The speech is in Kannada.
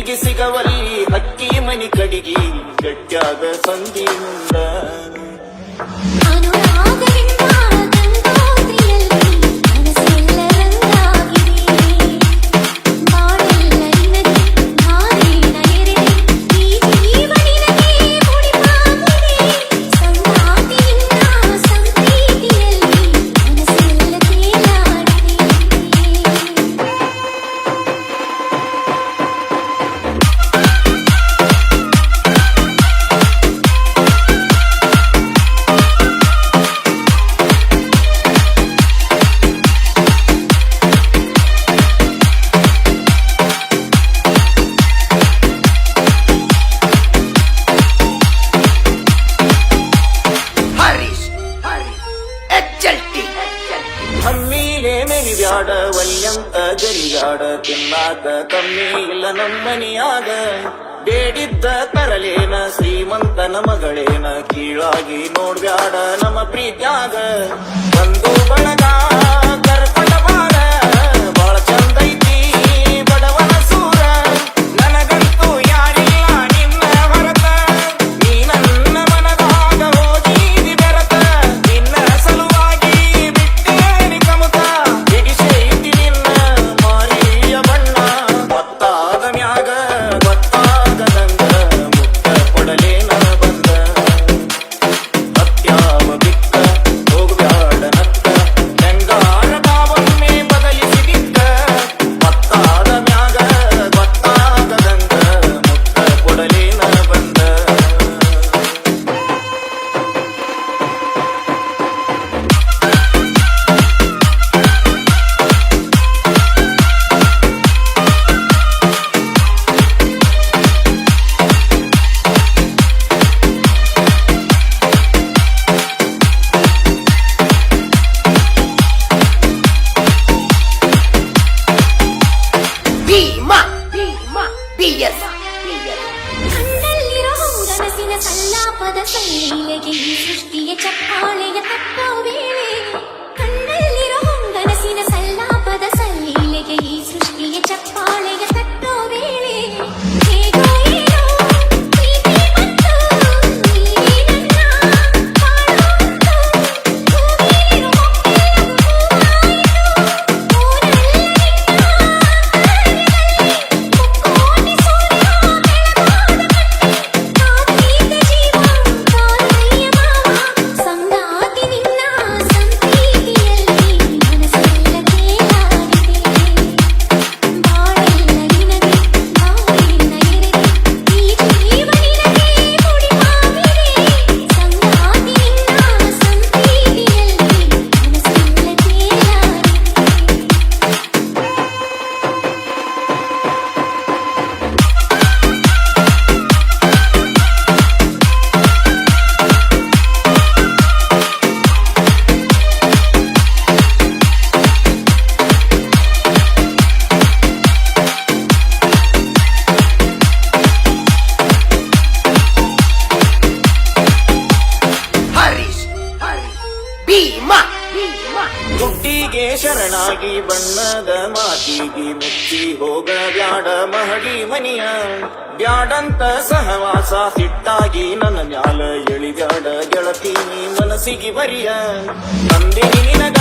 ಹುಡುಗಿ ಸಿಗವಲ್ಲಿ ಅಕ್ಕಿ ಮನಿ ಕಡಿಗಿ ಗಟ್ಟ್ಯಾಗ ಸಂಧಿ ಮುಂದ ಬ್ಯಾಡ ವಲ್ಯಂತ ಗರಿಗಾಡ ತಿನ್ನಾಕ ಕಮ್ಮಿ ಇಲ್ಲ ನಮ್ಮನಿಯಾಗ ಬೇಡಿದ್ದ ತರಲೇನ ಶ್ರೀಮಂತನ ಮಗಳೇನ ಕೀಳಾಗಿ ನೋಡ್ಬ್ಯಾಡ ನಮ್ಮ ಪ್ರೀತ್ಯಾಗ ಒಂದು ಬಳಗ ಕರ್ಕೊಂಡ ಬಾಳ ಬಾಳ ಚಂದೈತಿ ಬಡವನ ಸೂರ ನನಗಂತೂ ಯಾರಿಲ್ಲ ನಿನ್ನ ಹೊರತ ನೀ ನನ್ನ ಮನದಾಗ ಹೋಗಿದಿ ಬೆರತ ನಿನ್ನ ಸಲುವಾಗಿ ಬಿಟ್ಟೇನಿ ಕಮತ ಹಿಡಿಸೈತಿ ನಿನ್ನ ಮಾರಿಯ ಬಣ್ಣ ಗೊತ್ತಾದ ಮ್ಯಾಗ ಗೊತ್ತಾಗದಂಗ ಮುತ್ತ ಕೊಡಲೇನ ಬಂದ ಸತ್ಯಾವ ಬಿಕ್ಕ ಹೋಗ್ಬ್ಯಾಡ ನತ್ತ ಹೆಂಗಾರ ಭಾವನ್ನೇ ಬದಲಿಸಿದಿಕ್ಕ ಗೊತ್ತಾದ ಮ್ಯಾಗ ಗೊತ್ತಾಗದಂಗ ಮುತ್ತ ಕೊಡಲೇನ ಬಂದ ಕಣ್ಣಲ್ಲಿರೋ ಗನಸಿನ ಸಲ್ಲಾಪದ ಸಲ್ಲಿಗೆ ಈ ಸೃಷ್ಟಿಯ ಚಪ್ಪಾಳೆಯ ತಕ್ಕ ವೇಳೆ ಕಣ್ಣಲ್ಲಿರೋ ಗನಸಿನ ಸಲ್ಲಾಪದ ಸಲ್ಲಿಗೆ ಈ ಸೃಷ್ಟಿಯ ಚಪ್ಪಾಳೆಯ ತಕ್ಕ ವೇಳೆ ಹೇಗೋ ಏನೋ ಪ್ರೀತಿ ಮತ್ತು ನೀನೇ ನನ್ನ ಕಾಣುವಂತ ಭೂಮಿಲಿರೋ ದುಡ್ಡಿಗೆ ಶರಣಾಗಿ ಬಣ್ಣದ ಮಾತಿಗೆ ಮೆಚ್ಚಿ ಹೋಗ ಬ್ಯಾಡ ಮಹಡಿ ಮನಿಯ ಬ್ಯಾಡಂತ ಸಹವಾಸ ಸಿಟ್ಟಾಗಿ ನನ್ನ ಮ್ಯಾಲ ಎಳಿಬ್ಯಾಡ ಗೆಳತಿ ನೀ ಮನಸ್ಸಿಗೆ ಬರಿಯ ತಂದೆ ನಿನಗ